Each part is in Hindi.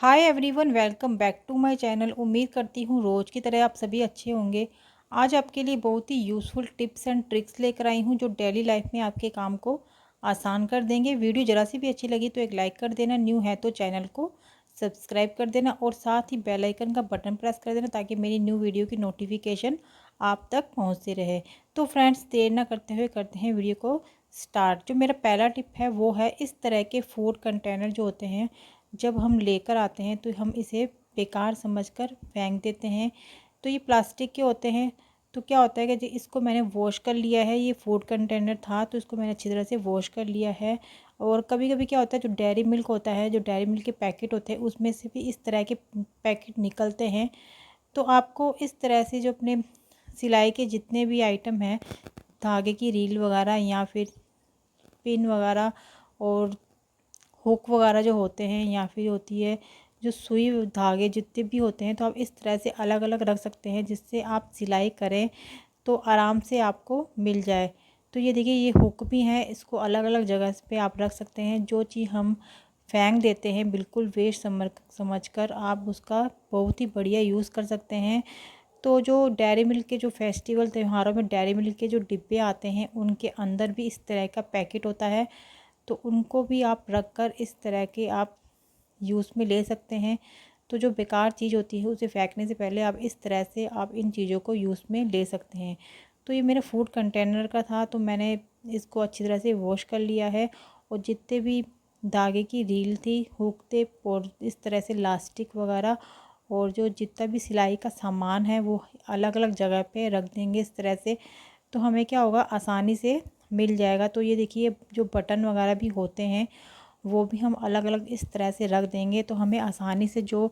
Hi everyone, welcome back to my channel. उम्मीद करती हूँ रोज़ की तरह आप सभी अच्छे होंगे। आज आपके लिए बहुत ही यूज़फुल टिप्स एंड ट्रिक्स लेकर आई हूँ जो डेली लाइफ में आपके काम को आसान कर देंगे। वीडियो ज़रा सी भी अच्छी लगी तो एक लाइक कर देना, न्यू है तो चैनल को सब्सक्राइब कर देना और साथ ही बेल आइकन का बटन प्रेस कर देना ताकि मेरी न्यू वीडियो की नोटिफिकेशन आप तक पहुँचती रहे। तो फ्रेंड्स, देर ना करते हुए करते हैं वीडियो को स्टार्ट। जो मेरा पहला टिप है वो है इस तरह के फूड कंटेनर जो होते हैं, जब हम लेकर आते हैं तो हम इसे बेकार समझकर फेंक देते हैं। तो ये प्लास्टिक के होते हैं। तो क्या होता है कि इसको मैंने वॉश कर लिया है, ये फूड कंटेनर था तो इसको मैंने अच्छी तरह से वॉश कर लिया है। और कभी कभी क्या होता है, जो डेयरी मिल्क होता है, जो डेयरी मिल्क के पैकेट होते हैं उसमें से भी इस तरह के पैकेट निकलते हैं। तो आपको इस तरह से जो अपने सिलाई के जितने भी आइटम हैं, धागे की रील वगैरह या फिर पिन वगैरह और हुक वगैरह जो होते हैं, या फिर होती है जो सुई धागे जितने भी होते हैं, तो आप इस तरह से अलग अलग रख सकते हैं जिससे आप सिलाई करें तो आराम से आपको मिल जाए। तो ये देखिए, ये हुक भी है, इसको अलग अलग जगह पे आप रख सकते हैं। जो चीज़ हम फेंक देते हैं बिल्कुल वेस्ट समझकर आप उसका बहुत ही बढ़िया यूज़ कर सकते हैं। तो जो डेयरी मिल्क के जो फेस्टिवल त्योहारों में डेयरी मिल्क के जो डिब्बे आते हैं उनके अंदर भी इस तरह का पैकेट होता है, तो उनको भी आप रख कर इस तरह के आप यूज़ में ले सकते हैं। तो जो बेकार चीज़ होती है उसे फेंकने से पहले आप इस तरह से आप इन चीज़ों को यूज़ में ले सकते हैं। तो ये मेरा फूड कंटेनर का था, तो मैंने इसको अच्छी तरह से वॉश कर लिया है और जितने भी धागे की रील थी, हुक थे और इस तरह से लास्टिक वगैरह और जो जितना भी सिलाई का सामान है वो अलग अलग जगह पे रख देंगे इस तरह से। तो हमें क्या होगा, आसानी से मिल जाएगा। तो ये देखिए, जो बटन वगैरह भी होते हैं वो भी हम अलग अलग इस तरह से रख देंगे, तो हमें आसानी से जो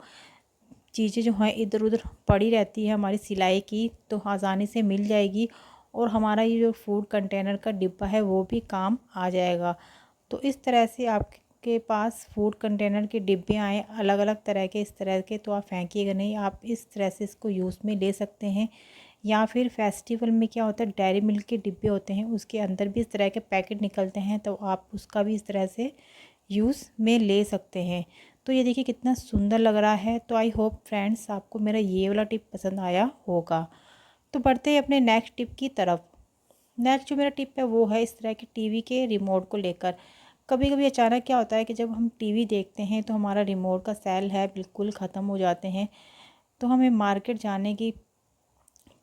चीज़ें जो हैं इधर उधर पड़ी रहती है हमारी सिलाई की, तो आसानी से मिल जाएगी और हमारा ये जो फूड कंटेनर का डिब्बा है वो भी काम आ जाएगा। तो इस तरह से आपके पास फूड कंटेनर के डिब्बे आए अलग अलग तरह के इस तरह के, तो आप फेंकिएगा नहीं, आप इस तरह से इसको यूज़ में ले सकते हैं। या फिर फेस्टिवल में क्या होता है, डेयरी मिल्क के डिब्बे होते हैं उसके अंदर भी इस तरह के पैकेट निकलते हैं, तो आप उसका भी इस तरह से यूज़ में ले सकते हैं। तो ये देखिए कितना सुंदर लग रहा है। तो आई होप फ्रेंड्स आपको मेरा ये वाला टिप पसंद आया होगा। तो बढ़ते हैं अपने नेक्स्ट टिप की तरफ। नेक्स्ट जो मेरा टिप है वो है इस तरह के टीवी के रिमोट को लेकर। कभी कभी अचानक क्या होता है कि जब हम टीवी देखते हैं तो हमारा रिमोट का सेल है बिल्कुल ख़त्म हो जाते हैं, तो हमें मार्केट जाने की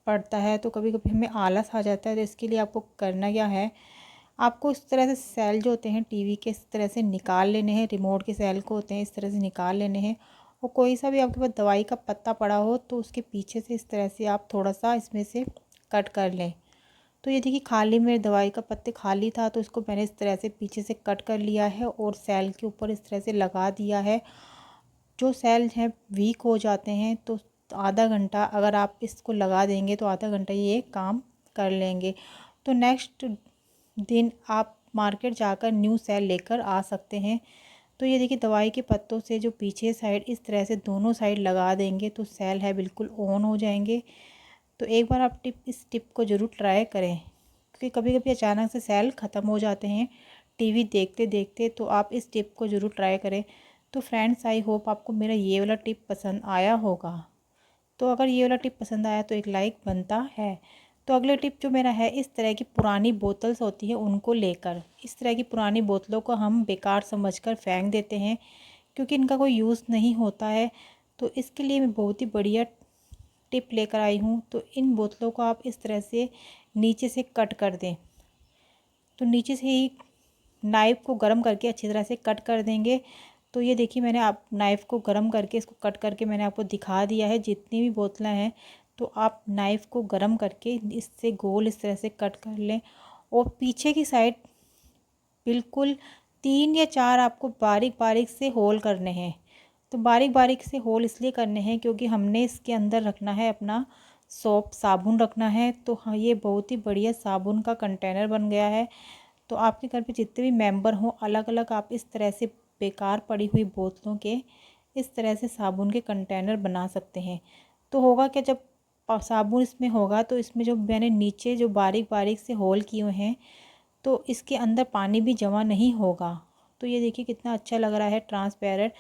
पड़ता है। तो कभी कभी हमें आलस आ जाता है। तो इसके लिए आपको करना क्या है, आपको इस तरह से सेल जो होते हैं टीवी के इस तरह से निकाल लेने हैं, रिमोट के सेल को होते हैं इस तरह से निकाल लेने हैं। और कोई सा भी आपके पास दवाई का पत्ता पड़ा हो तो उसके पीछे से इस तरह से आप थोड़ा सा इसमें से कट कर लें। तो ये देखिए, खाली मेरे दवाई का पत्ते खाली था तो इसको मैंने इस तरह से पीछे से कट कर लिया है और सेल के ऊपर इस तरह से लगा दिया है। जो सेल हैं वीक हो जाते हैं तो आधा घंटा अगर आप इसको लगा देंगे तो आधा घंटा ये काम कर लेंगे। तो नेक्स्ट दिन आप मार्केट जाकर न्यू सेल लेकर आ सकते हैं। तो ये देखिए, दवाई के पत्तों से जो पीछे साइड इस तरह से दोनों साइड लगा देंगे तो सेल है बिल्कुल ऑन हो जाएंगे। तो एक बार आप इस टिप को ज़रूर ट्राई करें, क्योंकि कभी कभी अचानक से सेल ख़त्म हो जाते हैं टीवी देखते देखते। तो आप इस टिप को ज़रूर ट्राई करें। तो फ्रेंड्स, आई होप आपको मेरा ये वाला टिप पसंद आया होगा। तो अगर ये वाला टिप पसंद आया तो एक लाइक बनता है। तो अगले टिप जो मेरा है, इस तरह की पुरानी बोतल्स होती है उनको लेकर। इस तरह की पुरानी बोतलों को हम बेकार समझकर फेंक देते हैं क्योंकि इनका कोई यूज़ नहीं होता है। तो इसके लिए मैं बहुत ही बढ़िया टिप लेकर आई हूँ। तो इन बोतलों को आप इस तरह से नीचे से कट कर दें। तो नीचे से ही नाइफ़ को गर्म करके अच्छी तरह से कट कर देंगे। तो ये देखिए, मैंने आप नाइफ़ को गर्म करके इसको कट करके मैंने आपको दिखा दिया है। जितनी भी बोतलें हैं तो आप नाइफ़ को गर्म करके इससे गोल इस तरह से कट कर लें और पीछे की साइड बिल्कुल 3 या 4 आपको बारीक बारीक से होल करने हैं। तो बारीक बारीक से होल इसलिए करने हैं क्योंकि हमने इसके अंदर रखना है अपना सोप साबुन रखना है। तो हाँ, ये बहुत ही बढ़िया साबुन का कंटेनर बन गया है। तो आपके घर पे जितने भी मेंबर हों, अलग अलग आप इस तरह से बेकार पड़ी हुई बोतलों के इस तरह से साबुन के कंटेनर बना सकते हैं। तो होगा क्या, जब साबुन इसमें होगा तो इसमें जो मैंने नीचे जो बारीक बारीक से होल किए हुए हैं तो इसके अंदर पानी भी जमा नहीं होगा। तो ये देखिए कितना अच्छा लग रहा है, ट्रांसपेरेंट।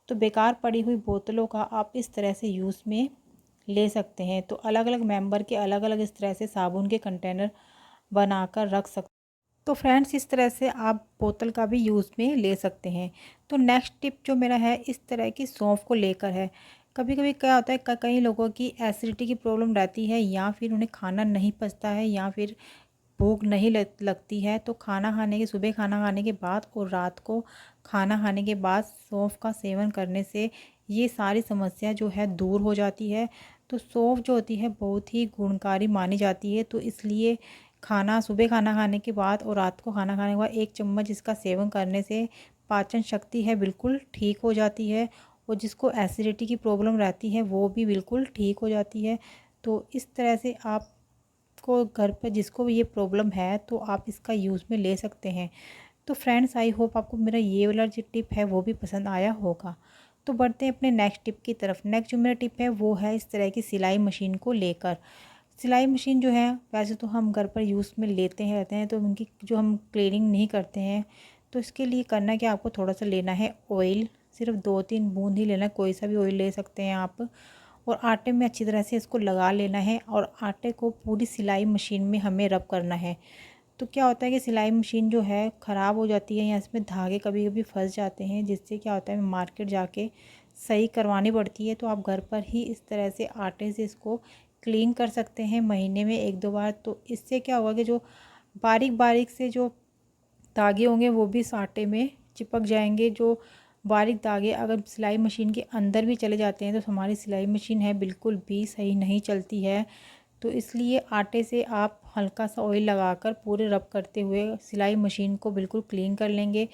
तो बेकार पड़ी हुई बोतलों का आप इस तरह से यूज़ में ले सकते हैं। तो अलग अलग मेंबर के अलग अलग इस तरह से साबुन के कंटेनर बनाकर रख सकते। तो फ्रेंड्स, इस तरह से आप बोतल का भी यूज़ में ले सकते हैं। तो नेक्स्ट टिप जो मेरा है इस तरह की सौंफ को लेकर है। कभी कभी क्या होता है, कई लोगों की एसिडिटी की प्रॉब्लम रहती है, या फिर उन्हें खाना नहीं पचता है, या फिर भूख नहीं लगती है। तो खाना खाने के सुबह खाना खाने के बाद और रात को खाना खाने के बाद सौंफ का सेवन करने से ये सारी समस्या जो है दूर हो जाती है। तो सौंफ जो होती है बहुत ही गुणकारी मानी जाती है। तो इसलिए सुबह खाना खाने के बाद और रात को खाना खाने के बाद 1 चम्मच इसका सेवन करने से पाचन शक्ति है बिल्कुल ठीक हो जाती है, और जिसको एसिडिटी की प्रॉब्लम रहती है वो भी बिल्कुल ठीक हो जाती है। तो इस तरह से आप को घर पर जिसको भी ये प्रॉब्लम है तो आप इसका यूज़ में ले सकते हैं। तो फ्रेंड्स, आई होप आपको मेरा ये वाला जो टिप है वो भी पसंद आया होगा। तो बढ़ते हैं अपने नेक्स्ट टिप की तरफ। नेक्स्ट जो मेरा टिप है वो है इस तरह की सिलाई मशीन को लेकर। सिलाई मशीन जो है वैसे तो हम घर पर यूज़ में लेते हैं रहते हैं, तो उनकी जो हम क्लीनिंग नहीं करते हैं। तो इसके लिए करना क्या, आपको थोड़ा सा लेना है ऑयल, सिर्फ 2-3 बूंद ही लेना है, कोई सा भी ऑयल ले सकते हैं आप। और आटे में अच्छी तरह से इसको लगा लेना है, और आटे को पूरी सिलाई मशीन में हमें रब करना है। तो क्या होता है कि सिलाई मशीन जो है ख़राब हो जाती है, या इसमें धागे कभी कभी फंस जाते हैं, जिससे क्या होता है मार्केट जाके सही करवानी पड़ती है। तो आप घर पर ही इस तरह से आटे से इसको क्लीन कर सकते हैं महीने में 1-2 बार। तो इससे क्या होगा कि जो बारीक बारीक से जो धागे होंगे वो भी इस आटे में चिपक जाएंगे। जो बारीक धागे अगर सिलाई मशीन के अंदर भी चले जाते हैं तो हमारी सिलाई मशीन है बिल्कुल भी सही नहीं चलती है। तो इसलिए आटे से आप हल्का सा ऑयल लगाकर पूरे रब करते हुए सिलाई मशीन को बिल्कुल क्लीन कर लेंगे।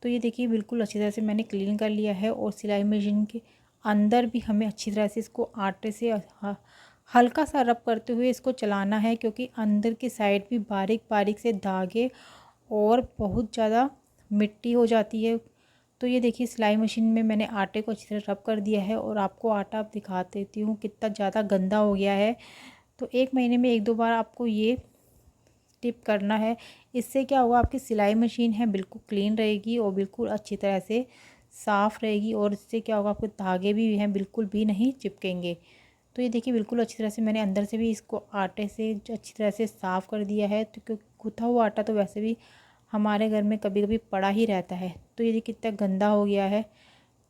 तो ये देखिए बिल्कुल अच्छी तरह से मैंने क्लीन कर लिया है, और सिलाई मशीन के अंदर भी हमें अच्छी तरह से इसको आटे से हल्का सा रब करते हुए इसको चलाना है, क्योंकि अंदर की साइड भी बारीक बारीक से धागे और बहुत ज़्यादा मिट्टी हो जाती है। तो ये देखिए सिलाई मशीन में मैंने आटे को अच्छी तरह रब कर दिया है, और आपको आटा दिखा देती हूँ कितना ज़्यादा गंदा हो गया है। तो 1 महीने में 1-2 बार आपको ये टिप करना है। इससे क्या होगा, आपकी सिलाई मशीन है बिल्कुल क्लीन रहेगी और बिल्कुल अच्छी तरह से साफ़ रहेगी, और इससे क्या होगा, आपके धागे भी हैं बिल्कुल भी नहीं चिपकेंगे। तो ये देखिए बिल्कुल अच्छी तरह से मैंने अंदर से भी इसको आटे से अच्छी तरह से साफ़ कर दिया है। तो क्योंकि गूँथा हुआ आटा तो वैसे भी हमारे घर में कभी कभी पड़ा ही रहता है। तो ये देखिए कितना गंदा हो गया है।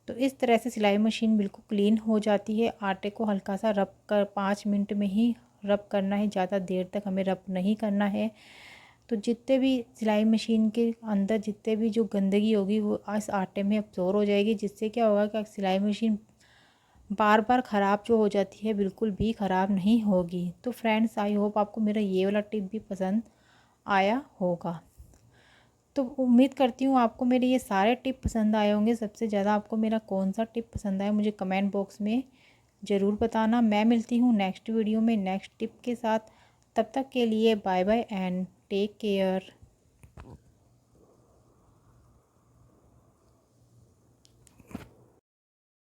तो इस तरह से सिलाई मशीन बिल्कुल क्लीन हो जाती है। आटे को हल्का सा रब कर 5 मिनट में ही रब करना है, ज़्यादा देर तक हमें रब नहीं करना है। तो जितने भी सिलाई मशीन के अंदर जितने भी जो गंदगी होगी वो इस आटे में अब्जॉर्ब हो जाएगी, जिससे क्या होगा कि सिलाई मशीन बार बार ख़राब जो हो जाती है बिल्कुल भी ख़राब नहीं होगी। तो फ्रेंड्स, आई होप आपको मेरा ये वाला टिप भी पसंद आया होगा। तो उम्मीद करती हूँ आपको मेरे ये सारे टिप पसंद आए होंगे। सबसे ज़्यादा आपको मेरा कौन सा टिप पसंद आया मुझे कमेंट बॉक्स में ज़रूर बताना। मैं मिलती हूँ नेक्स्ट वीडियो में नेक्स्ट टिप के साथ। तब तक के लिए bye bye and take care.